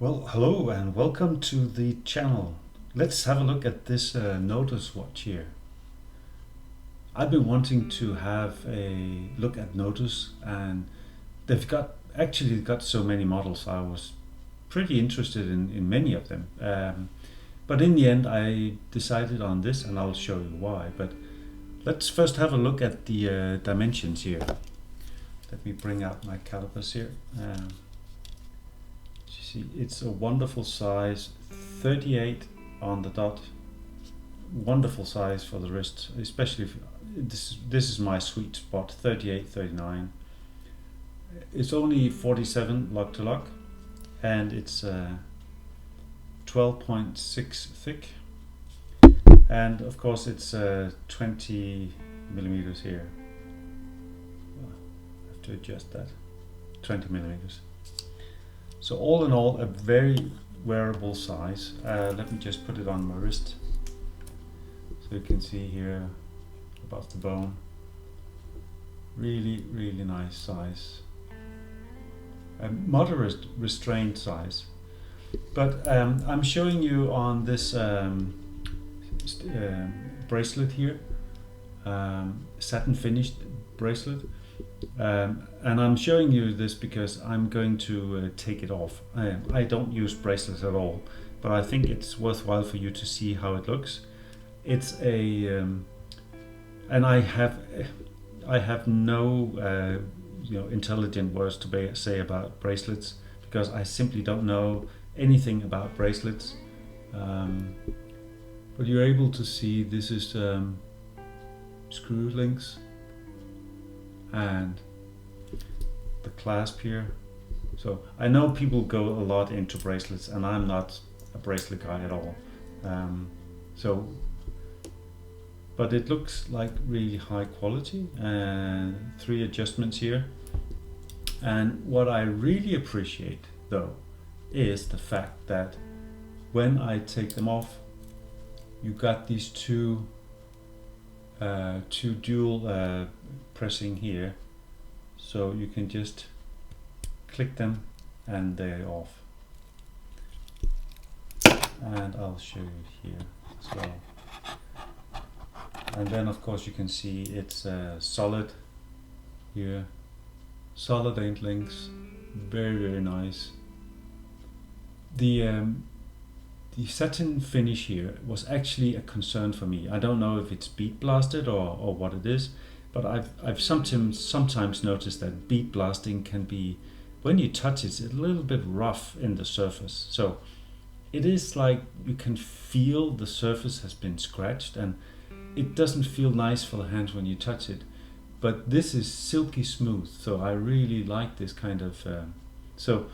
Well, hello and welcome to the channel. Let's have a look at this Nodus watch here. I've been wanting to have a look at Nodus, and they've actually got so many models. I was pretty interested in many of them. But in the end I decided on this, and I'll show you why. But let's first have a look at the dimensions here. Let me bring out my calipers here. See, it's a wonderful size, 38 on the dot. Wonderful size for the wrist, especially if this is my sweet spot, 38, 39. It's only 47 lock to lock, and it's 12.6 thick, and of course it's 20 millimeters here. I have to adjust that. 20 millimeters. So all in all, a very wearable size. Let me just put it on my wrist so you can see here above the bone. Really, really nice size. A moderate restrained size. But I'm showing you on this bracelet here, satin finished bracelet. And I'm showing you this because I'm going to take it off. I don't use bracelets at all, but I think it's worthwhile for you to see how it looks. It's a and I have no intelligent words to say about bracelets, because I simply don't know anything about bracelets. But you're able to see this is screw links and the clasp here. So I know people go a lot into bracelets, and I'm not a bracelet guy at all. But it looks like really high quality, and 3 adjustments here. And what I really appreciate though is the fact that when I take them off, you got these two dual pressing here, so you can just click them and they're off. And I'll show you here as well. And then of course you can see it's solid here, solid 8 links, very, very nice. The satin finish here was actually a concern for me. I don't know if it's bead blasted or what it is, but I've sometimes noticed that bead blasting can be, when you touch it, it's a little bit rough in the surface. So it is like you can feel the surface has been scratched, and it doesn't feel nice for the hands when you touch it. But this is silky smooth, so I really like this kind of so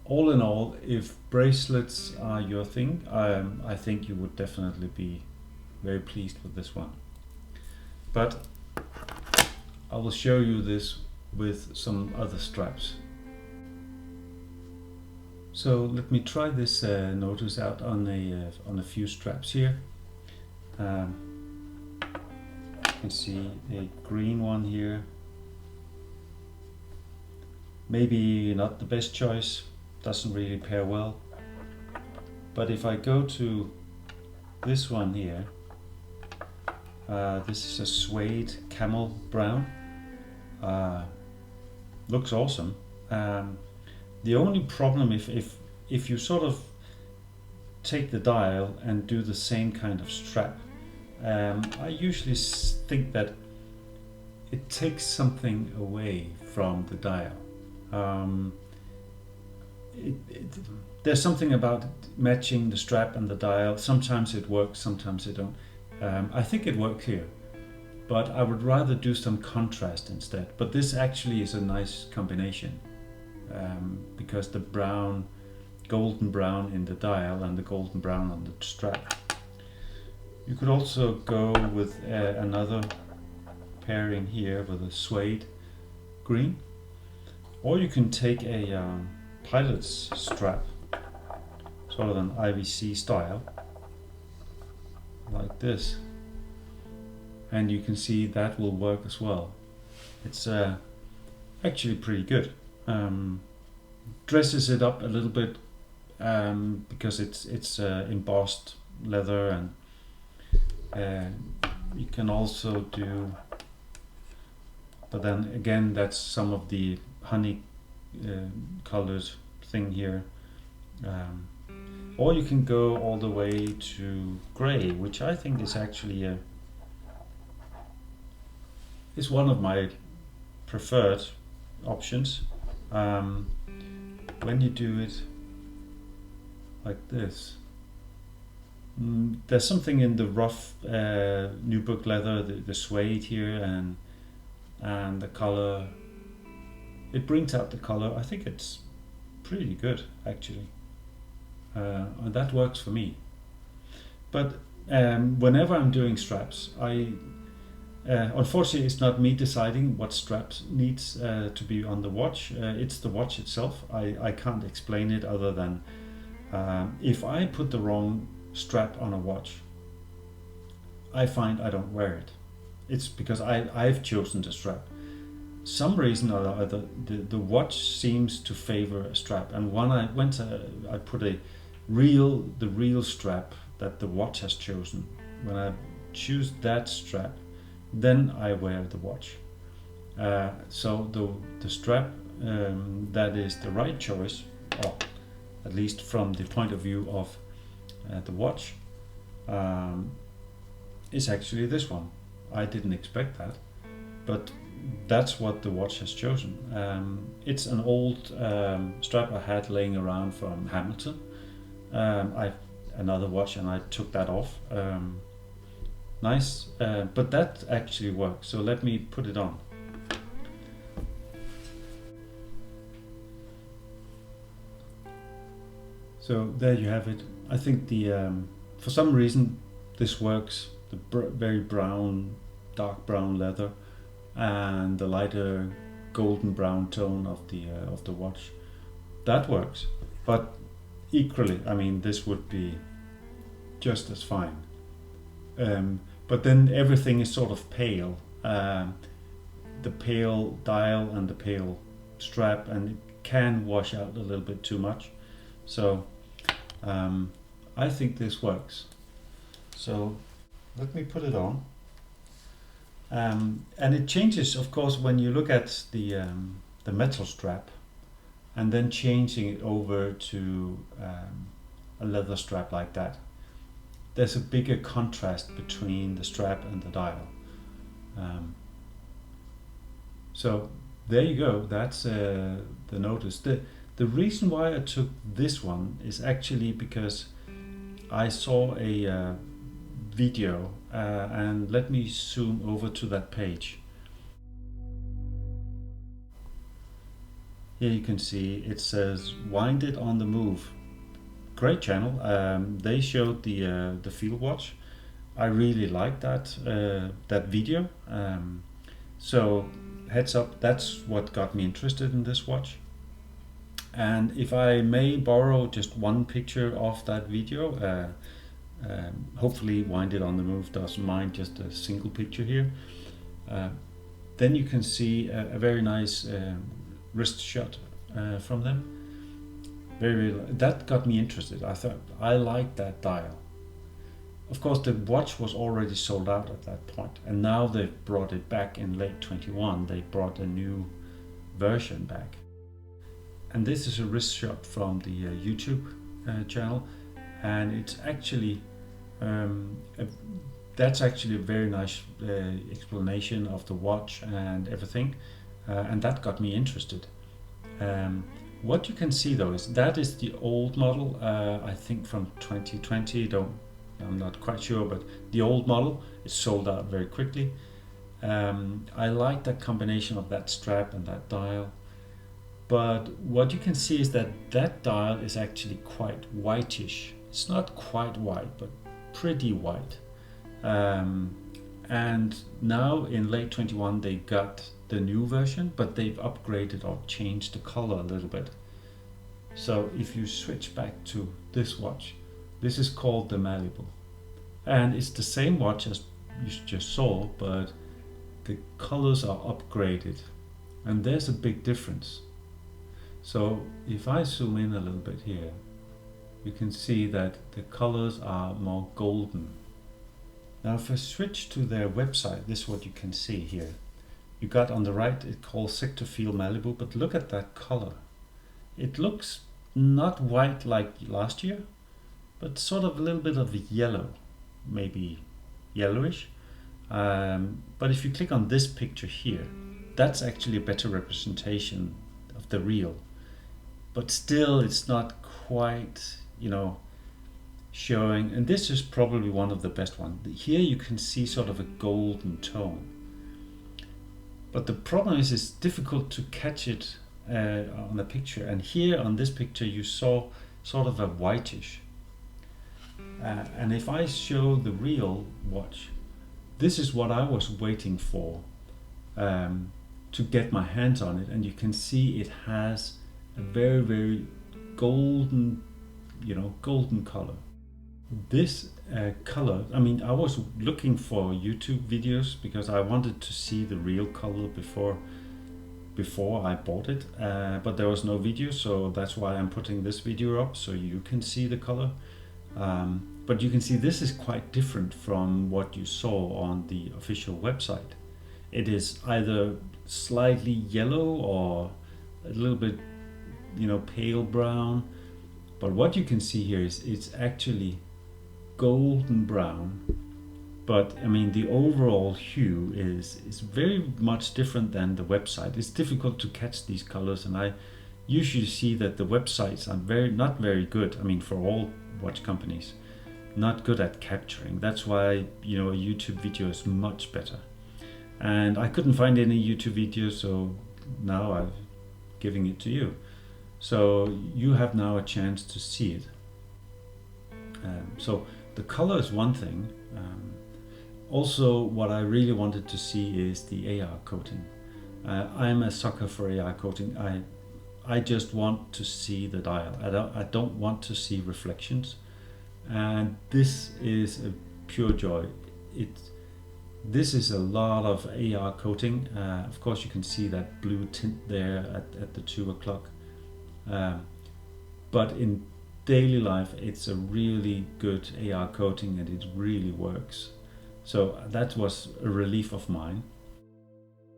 all in all, if bracelets are your thing, I think you would definitely be very pleased with this one. But I will show you this with some other straps. So let me try this Nodus out on a few straps here. You can see a green one here. Maybe not the best choice. Doesn't really pair well, but if I go to this one here, this is a suede camel brown. Looks awesome. The only problem, if you sort of take the dial and do the same kind of strap, I usually think that it takes something away from the dial. There's something about matching the strap and the dial. Sometimes it works, sometimes it don't. I think it worked here, but I would rather do some contrast instead. But this actually is a nice combination, because the brown, golden brown in the dial and the golden brown on the strap. You could also go with another pairing here with a suede green, or you can take a pilot's strap, sort of an IVC style, like this, and you can see that will work as well. It's actually pretty good. Dresses it up a little bit because it's embossed leather, and you can also do, but then again that's some of the honey colored thing here, or you can go all the way to gray, which I think is actually is one of my preferred options. When you do it like this, there's something in the rough nubuck leather, the suede here, and the color. It brings out the color. I think it's pretty good actually, and that works for me. But whenever I'm doing straps, unfortunately it's not me deciding what straps needs to be on the watch. It's the watch itself. I can't explain it other than if I put the wrong strap on a watch, I find I don't wear it. It's because I've chosen the strap. Some reason or other, the watch seems to favor a strap, and when I put the real strap that the watch has chosen, when I choose that strap, then I wear the watch. So the strap that is the right choice, or at least from the point of view of the watch, is actually this one. I didn't expect that, but that's what the watch has chosen. It's an old strap I had laying around from Hamilton. I've another watch and I took that off. Nice, but that actually works. So let me put it on. So there you have it. I think the for some reason this works. The very brown, dark brown leather, and the lighter golden brown tone of the watch, that works. But equally, I mean, this would be just as fine. But then everything is sort of pale. The pale dial and the pale strap, and it can wash out a little bit too much. So I think this works. So let me put it on. And it changes, of course, when you look at the metal strap and then changing it over to a leather strap like that. There's a bigger contrast between the strap and the dial. So there you go. That's the Nodus. The reason why I took this one is actually because I saw a video, and let me zoom over to that page. Here you can see it says "Wind It on the Move." Great channel. They showed the field watch. I really like that video. So heads up, that's what got me interested in this watch. And if I may borrow just one picture of that video, hopefully Wind It on the Move doesn't mind just a single picture here. Then you can see a very nice wrist shot from them. That got me interested. I thought I liked that dial. Of course, the watch was already sold out at that point, and now they've brought it back in late 21. They brought a new version back. And this is a wrist shot from the YouTube channel, and it's actually that's actually a very nice explanation of the watch and everything, and that got me interested. What you can see though is that is the old model, I think from 2020. I'm not quite sure, but the old model is sold out very quickly. I like that combination of that strap and that dial. But what you can see is that that dial is actually quite whitish. It's not quite white, but pretty white. And now in late 21 they got the new version, but they've upgraded or changed the color a little bit. So if you switch back to this watch, this is called the Malibu. And it's the same watch as you just saw, but the colors are upgraded. And there's a big difference. So if I zoom in a little bit here, you can see that the colors are more golden. Now if I switch to their website, this is what you can see here. You got on the right, it calls Sector Field Malibu, but look at that color. It looks not white like last year, but sort of a little bit of yellow, maybe yellowish. But if you click on this picture here, that's actually a better representation of the real. But still, it's not quite, showing. And this is probably one of the best ones. Here you can see sort of a golden tone. But the problem is it's difficult to catch it on the picture. And here on this picture, you saw sort of a whitish. And if I show the real watch, this is what I was waiting for to get my hands on it. And you can see it has a very, very golden, golden color. This color, I was looking for YouTube videos because I wanted to see the real color before I bought it, but there was no video, so that's why I'm putting this video up so you can see the color. But you can see this is quite different from what you saw on the official website. It is either slightly yellow or a little bit, pale brown. But what you can see here is it's actually golden brown. But the overall hue is very much different than the website. It's difficult to catch these colors, and I usually see that the websites are not very good. For all watch companies, not good at capturing. That's why a YouTube video is much better. And I couldn't find any YouTube videos, so now I'm giving it to you. So you have now a chance to see it. So the color is one thing. Also, what I really wanted to see is the AR coating. I'm a sucker for AR coating. I just want to see the dial. I don't want to see reflections. And this is a pure joy. This is a lot of AR coating. Of course, you can see that blue tint there at the 2 o'clock. But in daily life, it's a really good AR coating, and it really works. So that was a relief of mine.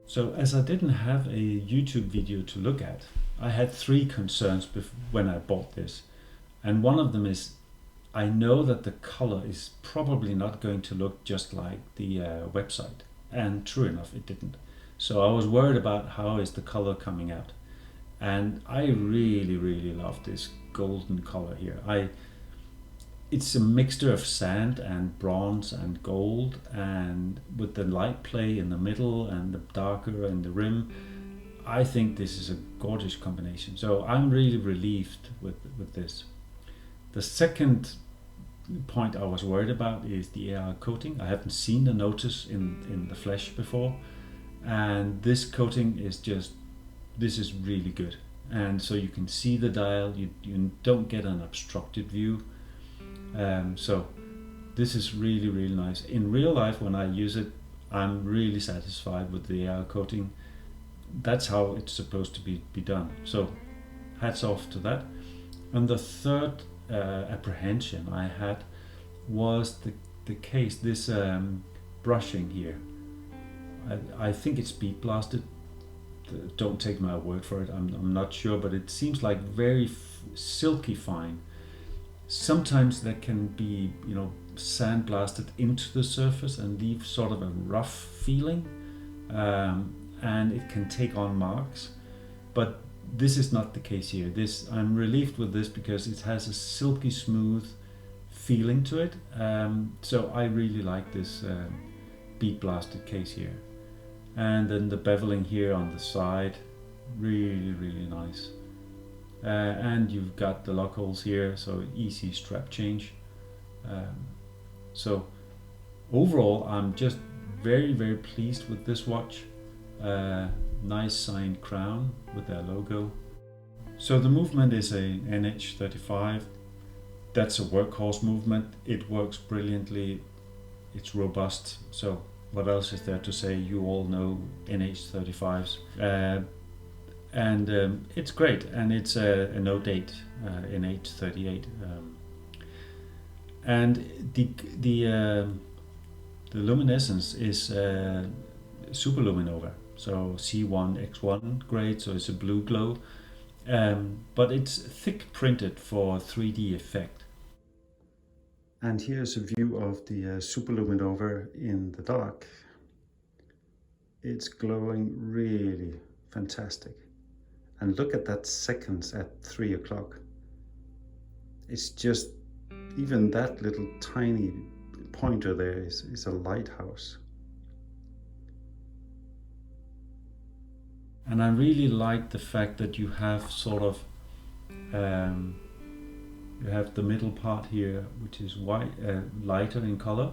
So as I didn't have a YouTube video to look at, I had 3 concerns when I bought this. And one of them is, I know that the color is probably not going to look just like the website. And true enough, it didn't. So I was worried about how is the color coming out. And I really, really love this golden color here. It's a mixture of sand and bronze and gold, and with the light play in the middle and the darker in the rim, I think this is a gorgeous combination. So I'm really relieved with this. The second point I was worried about is the AR coating. I haven't seen the Nodus in the flesh before, and this coating is this is really good. And so you can see the dial, you don't get an obstructed view. So this is really, really nice. In real life, when I use it, I'm really satisfied with the AR coating. That's how it's supposed to be done. So hats off to that. And the third apprehension I had was the case, this brushing here. I think it's bead blasted. Don't take my word for it, I'm not sure, but it seems like very silky fine. Sometimes that can be, sandblasted into the surface and leave sort of a rough feeling, and it can take on marks. But this is not the case here. I'm relieved with this because it has a silky smooth feeling to it. So I really like this bead blasted case here. And then the beveling here on the side, really, really nice. And you've got the lock holes here, so easy strap change. So overall, I'm just very, very pleased with this watch. Nice signed crown with their logo. So the movement is a NH35. That's a workhorse movement. It works brilliantly. It's robust. So what else is there to say? You all know NH35s. and it's great, and it's a Note 8 in 838, and the luminescence is super luminova, so C1X1 grade, so it's a blue glow, but it's thick printed for 3D effect. And here's a view of the superluminova in the dark. It's glowing really fantastic. And look at that seconds at 3 o'clock. It's just, even that little tiny pointer there is a lighthouse. And I really like the fact that you have sort of, you have the middle part here, which is white, lighter in color.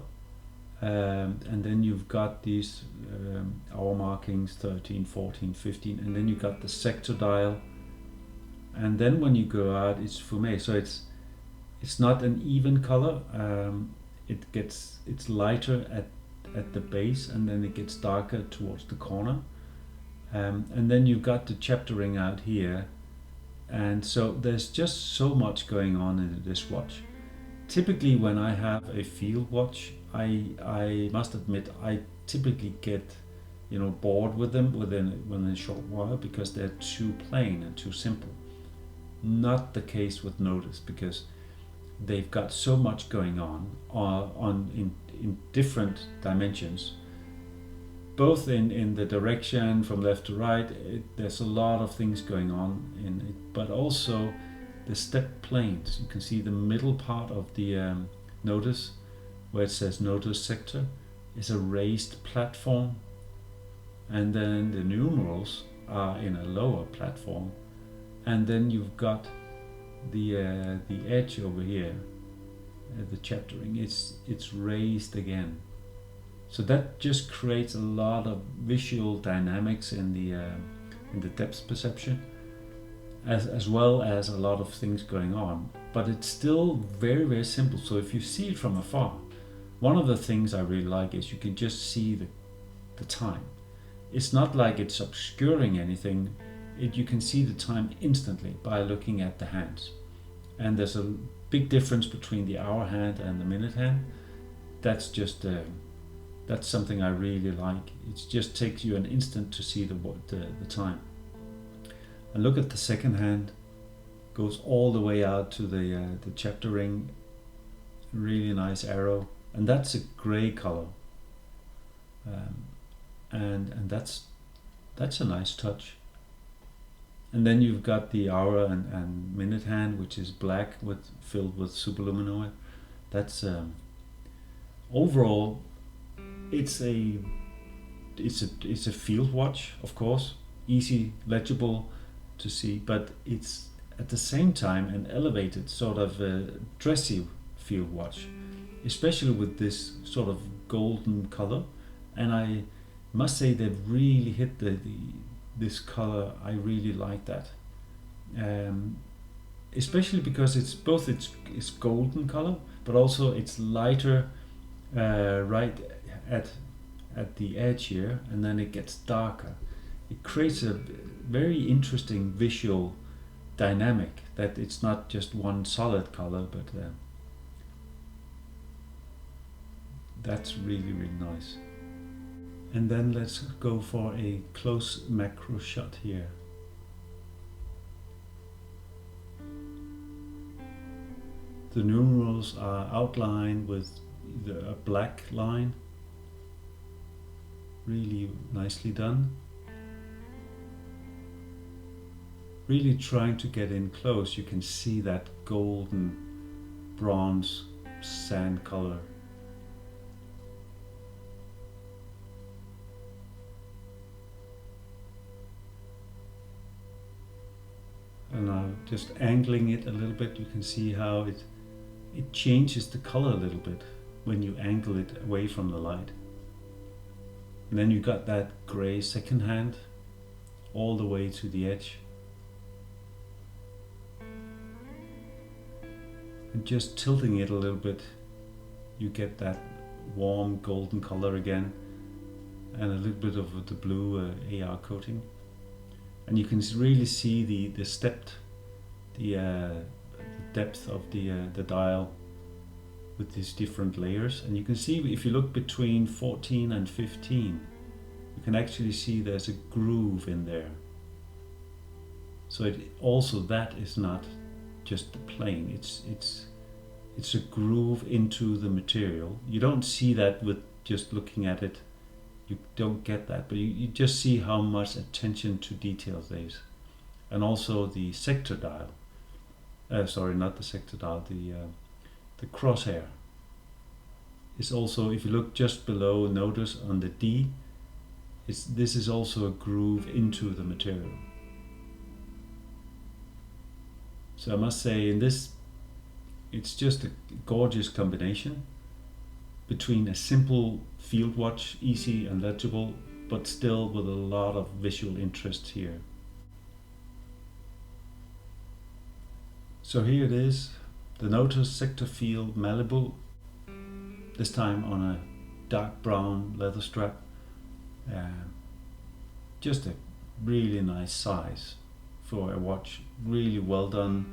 And then you've got these hour markings, 13, 14, 15, and then you got the sector dial. And then when you go out, it's fumé, so it's not an even color. It's lighter at the base, and then it gets darker towards the corner. And then you've got the chaptering out here, and so there's just so much going on in this watch. Typically when I have a field watch, I must admit I typically get bored with them within a short while, because they're too plain and too simple. Not the case with Nodus, because they've got so much going on in different dimensions, both in the direction from left to right. There's a lot of things going on in it, but also the step planes. You can see the middle part of the Nodus, where it says Nodus Sector, is a raised platform, and then the numerals are in a lower platform, and then you've got the edge over here, the chaptering. It's raised again. So that just creates a lot of visual dynamics in the depth perception, as well as a lot of things going on. But it's still very, very simple. So if you see it from afar, one of the things I really like is you can just see the time. It's not like it's obscuring anything. You can see the time instantly by looking at the hands. And there's a big difference between the hour hand and the minute hand. That's just that's something I really like. It just takes you an instant to see the time. And look at the second hand, goes all the way out to the chapter ring. Really nice arrow, and that's a gray color, and that's a nice touch. And then you've got the hour and minute hand, which is black filled with superluminova. That's overall, it's a field watch, of course, easy, legible to see, but it's at the same time an elevated sort of dressy field watch, especially with this sort of golden color. And I must say they've really hit this color. I really like that, especially because it's golden color, but also it's lighter right at the edge here, and then it gets darker. It creates a very interesting visual dynamic, that it's not just one solid color, but that's really, really nice. And then let's go for a close macro shot here. The numerals are outlined with a black line. Really nicely done. Really trying to get in close, you can see that golden bronze sand color. And now just angling it a little bit, you can see how it changes the color a little bit when you angle it away from the light. And then you got that gray second hand all the way to the edge. And just tilting it a little bit, you get that warm golden color again, and a little bit of the blue AR coating. and you can really see the depth of the dial with these different layers. And you can see if you look between 14 and 15, you can actually see there's a groove in there. So that is not just plain. It's a groove into the material. You don't see that with just looking at it. You don't get that, but you just see how much attention to detail there is. And also the sector dial. Sorry, not the sector dial. The crosshair is also, if you look just below Nodus on the D, this is also a groove into the material. So I must say, in this, it's just a gorgeous combination between a simple field watch, easy and legible, but still with a lot of visual interest here. So here it is, the Nodus Sector Field Malibu, this time on a dark brown leather strap. Just a really nice size for a watch, really well done.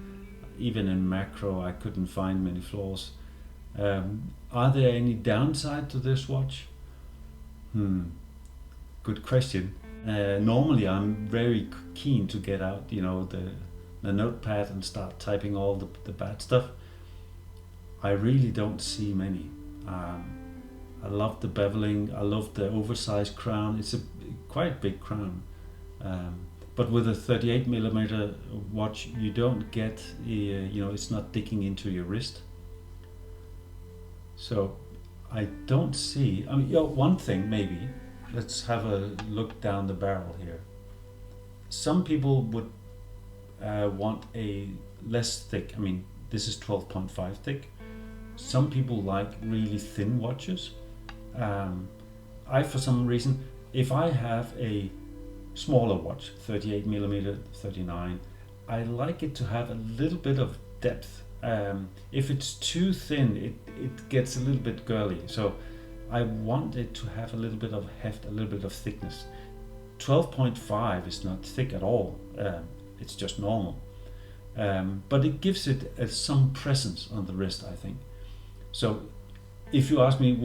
Even in macro I couldn't find many flaws. Are there any downside to this watch? Good question. Normally I'm very keen to get out, the notepad and start typing all the bad stuff. I really don't see many. I love the beveling, I love the oversized crown. It's a quite big crown. But with a 38mm watch, you don't get, it's not digging into your wrist. So I don't see, one thing maybe, let's have a look down the barrel here. Some people would want a less thick, this is 12.5 thick. Some people like really thin watches. For some reason, if I have a smaller watch, 38mm, 39, I like it to have a little bit of depth. If it's too thin, it gets a little bit girly. So I want it to have a little bit of heft, a little bit of thickness. 12.5 is not thick at all. It's just normal. But it gives it some presence on the wrist, I think. So if you ask me,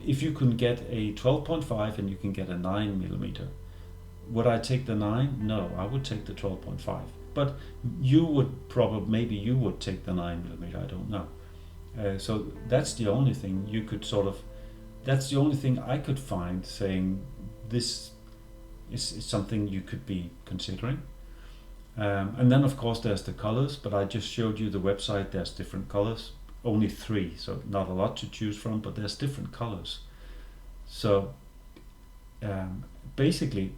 if you can get a 12.5 and you can get a 9mm, would I take the 9? No, I would take the 12.5. But you would maybe you would take the 9mm, I don't know. So that's the only thing you could that's the only thing I could find saying this is something you could be considering. And then of course there's the colors, but I just showed you the website, there's different colors, only 3, so not a lot to choose from, but there's different colors. So basically,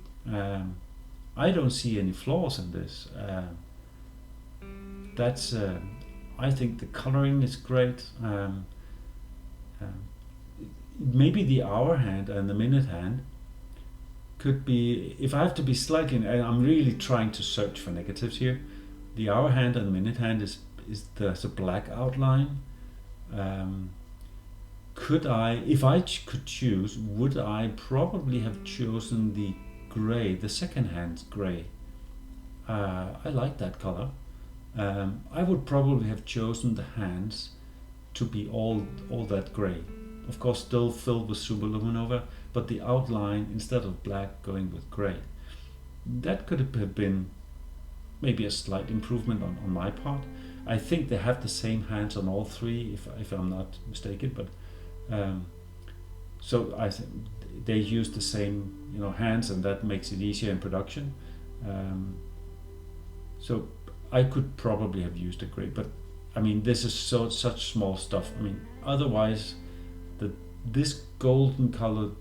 I don't see any flaws in this. I think the coloring is great. Maybe the hour hand and the minute hand could be, if I have to be slightly, and I'm really trying to search for negatives here, the hour hand and the minute hand there's a black outline. If I could choose, would I probably have chosen the gray, the second hand gray? I like that color. I would probably have chosen the hands to be all that gray. Of course, still filled with superluminova, but the outline, instead of black, going with gray. That could have been maybe a slight improvement on my part. I think they have the same hands on all 3, if I'm not mistaken, but so I think they use the same hands, and that makes it easier in production. So I could probably have used a gray, but this is such small stuff. Otherwise, this golden colored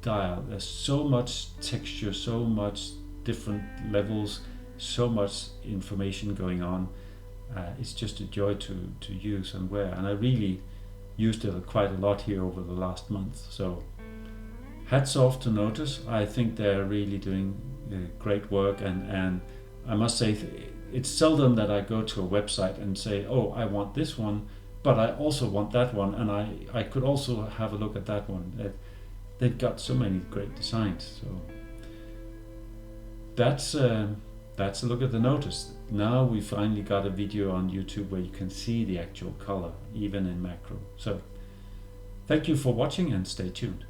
dial, there's so much texture, so much different levels, so much information going on. It's just a joy to use and wear, and I really used it quite a lot here over the last month. So hats off to Nodus. I think they're really doing great work, and I must say it's seldom that I go to a website and say, oh, I want this one, but I also want that one, and I could also have a look at that one. They've got so many great designs. So that's that's a look at the Nodus. Now we finally got a video on YouTube where you can see the actual color, even in macro. So thank you for watching and stay tuned.